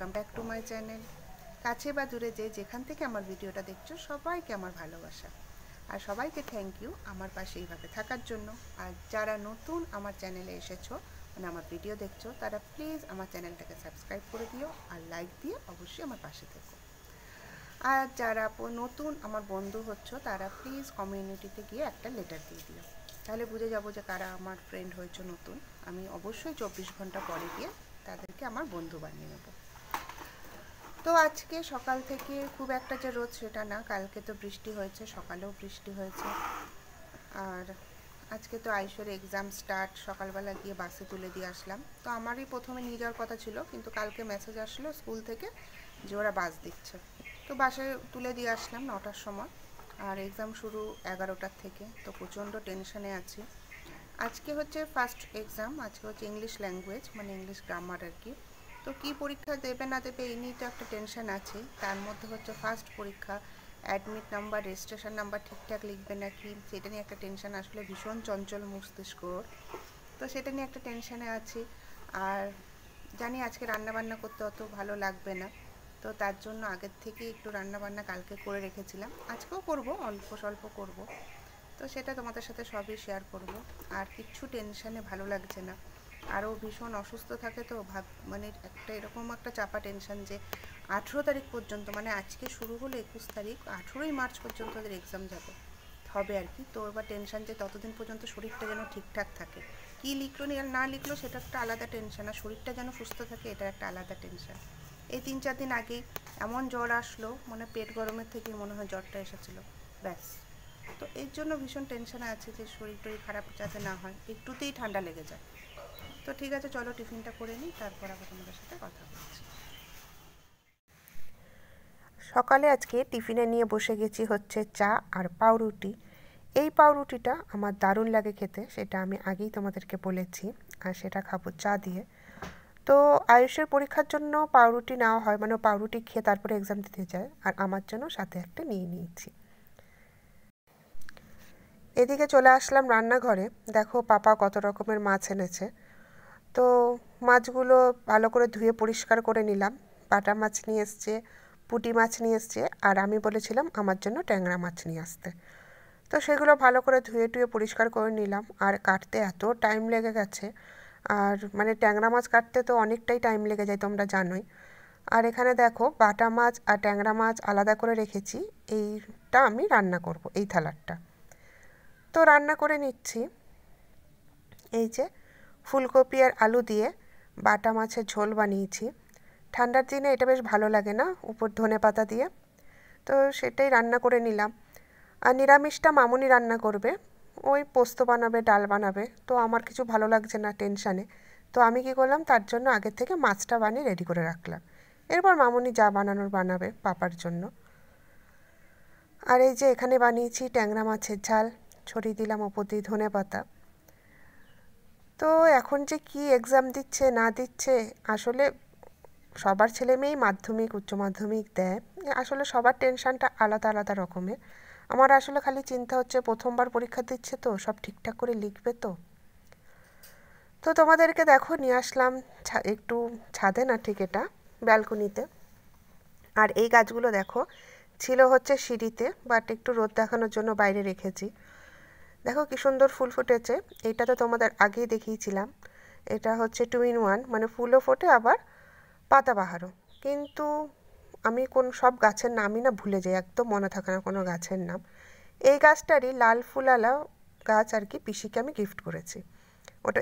Welcome back to my channel. কাছে বা দূরে যেখান থেকে আমার ভিডিওটা দেখছো সবাইকে আমার ভালোবাসা আর সবাইকে থ্যাংক ইউ আমার পাশে এইভাবে থাকার জন্য। আর যারা নতুন আমার চ্যানেলে এসেছো মানে আমার ভিডিও দেখছো তারা প্লিজ আমার চ্যানেলটাকে সাবস্ক্রাইব করে দিও আর লাইক দিয়ে অবশ্যই আমার পাশে থেকো। আর যারা নতুন আমার বন্ধু হচ্ছ তারা প্লিজ কমিউনিটিতে গিয়ে একটা লেটার দিয়ে দিও, তাহলে বুঝে যাবো যে কারা আমার ফ্রেন্ড হয়েছে নতুন। আমি অবশ্যই 24 ঘন্টা পরে গিয়ে তাদেরকে আমার বন্ধু বানিয়ে নেব। তো আজকে সকাল থেকে খুব একটা যে রোদ সেটা না, কালকে তো বৃষ্টি হয়েছে, সকালেও বৃষ্টি হয়েছে। আর আজকে তো আয়ুষের এক্সাম স্টার্ট, সকালবেলা গিয়ে বাসে তুলে দিয়ে আসলাম। তো আমারই প্রথমে নিয়ে যাওয়ার কথা ছিল, কিন্তু কালকে মেসেজ আসলো স্কুল থেকে যে ওরা বাস দিচ্ছে, তো বাসে তুলে দিয়ে আসলাম 9টার সময়। আর এক্সাম শুরু 11টার থেকে, তো প্রচণ্ড টেনশানে আছি। আজকে হচ্ছে ফার্স্ট এক্সাম, আজকে হচ্ছে ইংলিশ ল্যাঙ্গুয়েজ মানে ইংলিশ গ্রামার আর কি। তো কী পরীক্ষা দেবে না দেবে এই নিয়ে তো একটা টেনশন আছে। তার মধ্যে হচ্ছে ফার্স্ট পরীক্ষা, অ্যাডমিট নাম্বার রেজিস্ট্রেশন নাম্বার ঠিকঠাক লিখবে নাকি সেটা নিয়ে একটা টেনশন, আসলে ভীষণ চঞ্চল মস্তিষ্ক, তো সেটা নিয়ে একটা টেনশানে আছি। আর জানি আজকে রান্নাবান্না করতে অত ভালো লাগবে না, তো তার জন্য আগের থেকেই একটু রান্নাবান্না কালকে করে রেখেছিলাম, আজকেও করব, অল্প স্বল্প করব। তো সেটা তোমাদের সাথে সবই শেয়ার করব। আর কিচ্ছু টেনশানে ভালো লাগছে না, আরও ভীষণ অসুস্থ থাকে তো মানে একটা এরকম একটা চাপা টেনশান যে 18 তারিখ পর্যন্ত, মানে আজকে শুরু হলো 21 তারিখ, 18ই মার্চ পর্যন্ত ওদের এক্সাম যাবে হবে আর কি। তো এবার টেনশান যে ততদিন পর্যন্ত শরীরটা যেন ঠিকঠাক থাকে, কী লিখলো না লিখলো সেটা একটা আলাদা টেনশান, আর শরীরটা যেন সুস্থ থাকে এটা একটা আলাদা টেনশান। এই 3-4 দিন আগেই এমন জ্বর আসলো, মানে পেট গরমের থেকেই মনে হয় জ্বরটা এসেছিলো, ব্যাস। তো এর জন্য ভীষণ টেনশানে আছে যে শরীর টরীর খারাপ যাতে না হয়, একটুতেই ঠান্ডা লেগে যায়। তো ঠিক আছে, চলো টিফিনটা করে নিই, তারপর আবার তোমাদের সাথে কথা বলছি। সকালে আজকে টিফিনে নিয়ে বসে গেছি হচ্ছে চা আর পাউরুটি। এই পাউরুটিটা আমার দারুণ লাগে খেতে, সেটা আমি আগেই তোমাদেরকে বলেছি, আর সেটা খাবো চা দিয়ে। তো আয়ুষের পরীক্ষার জন্য পাউরুটি নেওয়া হয়, মানে পাউরুটি খেয়ে তারপরে এক্সাম দিতে যায়, আর আমার জন্য সাথে একটা নিয়ে নিয়েছি। এদিকে চলে আসলাম রান্নাঘরে, দেখো পাপা কত রকমের মাছ এনেছে। তো মাছগুলো ভালো করে ধুয়ে পরিষ্কার করে নিলাম। বাটা মাছ নিয়ে এসছে, পুঁটি মাছ নিয়ে এসছে, আর আমি বলেছিলাম আমার জন্য ট্যাংরা মাছ নিয়ে আসতে। তো সেগুলো ভালো করে ধুয়ে টুয়ে পরিষ্কার করে নিলাম। আর কাটতে এত টাইম লেগে গেছে, আর মানে ট্যাংরা মাছ কাটতে তো অনেকটাই টাইম লেগে যায় তোমরা জানোই। আর এখানে দেখো বাটা মাছ আর ট্যাংরা মাছ আলাদা করে রেখেছি, এইটা আমি রান্না করব এই থালারটা। তো রান্না করে নিচ্ছি। এই যে ফুলকপি আর আলু দিয়ে বাটা মাছের ঝোল বানিয়েছি, ঠান্ডার দিনে এটা বেশ ভালো লাগে না, উপর ধনেপাতা দিয়ে। তো সেটাই রান্না করে নিলাম। আর নিরামিষটা মামুনি রান্না করবে, ওই পোস্ত বানাবে, ডাল বানাবে, তো আমার কিছু ভালো লাগছে না টেনশানে। তো আমি কী করলাম, তার জন্য আগের থেকে মাছটা বানিয়ে রেডি করে রাখলাম, এরপর মামুনি যা বানানোর বানাবে পাপার জন্য। আর এই যে এখানে বানিয়েছি ট্যাংরা মাছের ঝাল, ছড়িয়ে দিলাম ওপর দিয়ে ধনেপাতা। তো এখন যে কি এক্সাম দিচ্ছে না দিচ্ছে, আসলে সবার ছেলে মেয়েই মাধ্যমিক উচ্চ মাধ্যমিক দেয়, আসলে সবার টেনশানটা আলাদা আলাদা রকমের। আমার আসলে খালি চিন্তা হচ্ছে প্রথমবার পরীক্ষা দিচ্ছে তো সব ঠিকঠাক করে লিখবে তো। তো তোমাদেরকে দেখো নিয়ে আসলাম একটু ছাদে, না ঠিক এটা ব্যালকনিতে। আর এই গাছগুলো দেখো ছিল হচ্ছে সিঁড়িতে, বাট একটু রোদ দেখানোর জন্য বাইরে রেখেছি। দেখো কি সুন্দর ফুল ফুটেছে, এইটা তো তোমাদের আগেই দেখিয়েছিলাম। এটা হচ্ছে 2 in 1, মানে ফুলও ফোটে আবার পাতাবাহারও। কিন্তু আমি সব গাছের নামই না ভুলে যাই, একদম মনে থাকে না কোনো গাছের নাম। এই গাছটারই লাল ফুলালা গাছ আর কি পিসিকে আমি গিফট করেছি,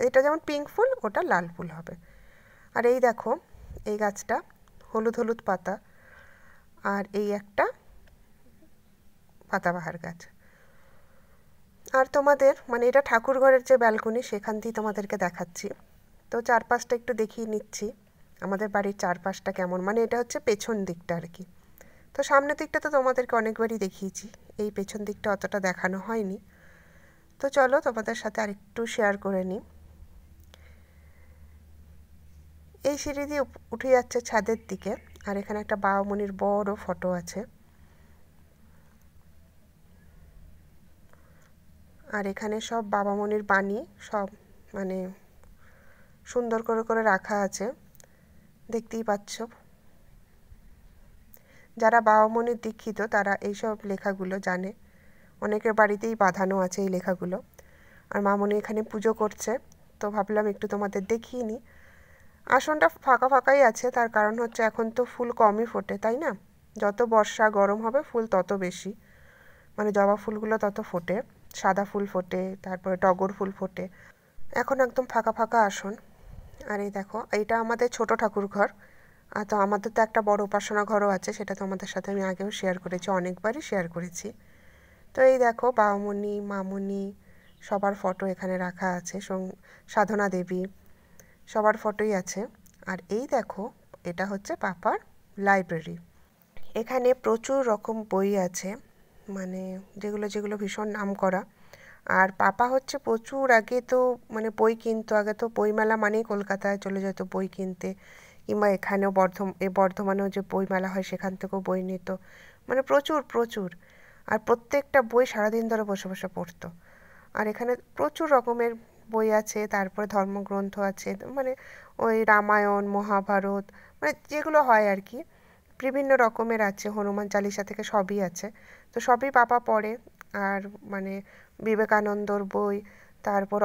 এটা যেমন পিঙ্ক ফুল ওটা লাল ফুল হবে। আর এই দেখো এই গাছটা হলুদ হলুদ পাতা, আর এই একটা পাতাবাহার গাছ। আর তোমাদের মানে এটা ঠাকুরঘরের যে ব্যালকনি সেখান দিয়ে তোমাদেরকে দেখাচ্ছি। তো চারপাশটা একটু দেখিয়ে নিচ্ছি, আমাদের বাড়ির চারপাশটা কেমন, মানে এটা হচ্ছে পেছন দিকটা আর কি। তো সামনের দিকটা তো তোমাদেরকে অনেকবারই দেখিয়েছি, এই পেছন দিকটা অতটা দেখানো হয়নি। তো চলো তোমাদের সাথে আরেকটু শেয়ার করে নিই। এই সিঁড়ি দিয়ে উঠে যাচ্ছে ছাদের দিকে, আর এখানে একটা বাবামণির বড় ফটো আছে। আর এখানে সব বাবামণির বাণী সব মানে সুন্দর করে করে রাখা আছে, দেখতেই পাচ্ছ। যারা বাবামণির দীক্ষিত তারা এইসব লেখাগুলো জানে, অনেকের বাড়িতেই বাঁধানো আছে এই লেখাগুলো। আর মামনি এখানে পুজো করছে, তো ভাবলাম একটু তোমাদের দেখিয়ে নিই। আসনটা ফাঁকা ফাঁকাই আছে, তার কারণ হচ্ছে এখন তো ফুল কমই ফোটে, তাই না? যত বর্ষা গরম হবে ফুল তত বেশি, মানে জবা ফুলগুলো তত ফোটে, সাদা ফুল ফোটে, তারপরে টগর ফুল ফোটে। এখন একদম ফাঁকা ফাঁকা আসন। আর এই দেখো, এইটা আমাদের ছোট ঠাকুর ঘর। তো আমাদের তো একটা বড় উপাসনা ঘরও আছে, সেটা তো আমাদের সাথে আমি আগেও শেয়ার করেছি, অনেকবারই শেয়ার করেছি। তো এই দেখো বাবামণি, মামনি সবার ফটো এখানে রাখা আছে, সাধনা দেবী সবার ফটোই আছে। আর এই দেখো, এটা হচ্ছে পাপার লাইব্রেরি। এখানে প্রচুর রকম বই আছে, মানে যেগুলো যেগুলো ভীষণ নামকরা। আর পাপা হচ্ছে প্রচুর আগে তো মানে বই কিনতো, আগে তো বইমেলা মানেই কলকাতায় চলে যেত বই কিনতে, কিংবা এখানেও বর্ধমানেও যে বইমেলা হয় সেখান থেকেও বই নিত, মানে প্রচুর প্রচুর। আর প্রত্যেকটা বই সারাদিন ধরে বসে বসে পড়তো। আর এখানে প্রচুর রকমের বই আছে, তারপরে ধর্মগ্রন্থ আছে, মানে ওই রামায়ণ মহাভারত, মানে যেগুলো হয় আর কি, বিভিন্ন রকমের আছে, হনুমান চালিসা থেকে সবই আছে। তো সবই পাপা পড়ে। আর মানে বিবেকানন্দর বই, তারপর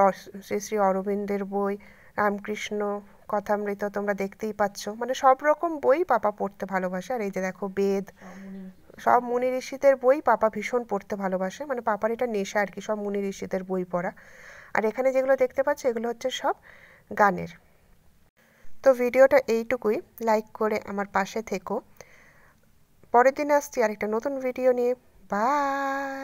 শ্রী শ্রী অরবিন্দের বই, রামকৃষ্ণ কথামৃত তোমরা দেখতেই পাচ্ছ, মানে সব রকম বই পাপা পড়তে ভালোবাসে। আর এই যে দেখো বেদ, সব মুনি ঋষিদের বই পাপা ভীষণ পড়তে ভালোবাসে, মানে পাপার এটা নেশা আর কি, সব মুনি ঋষিদের বই পড়া। আর এখানে যেগুলো দেখতে পাচ্ছ এগুলো হচ্ছে সব গানের। তো ভিডিওটা এইটুকুই, লাইক করে আমার পাশে থেকো। পরের দিন আসছি আরেকটা নতুন ভিডিও নিয়ে। বাই।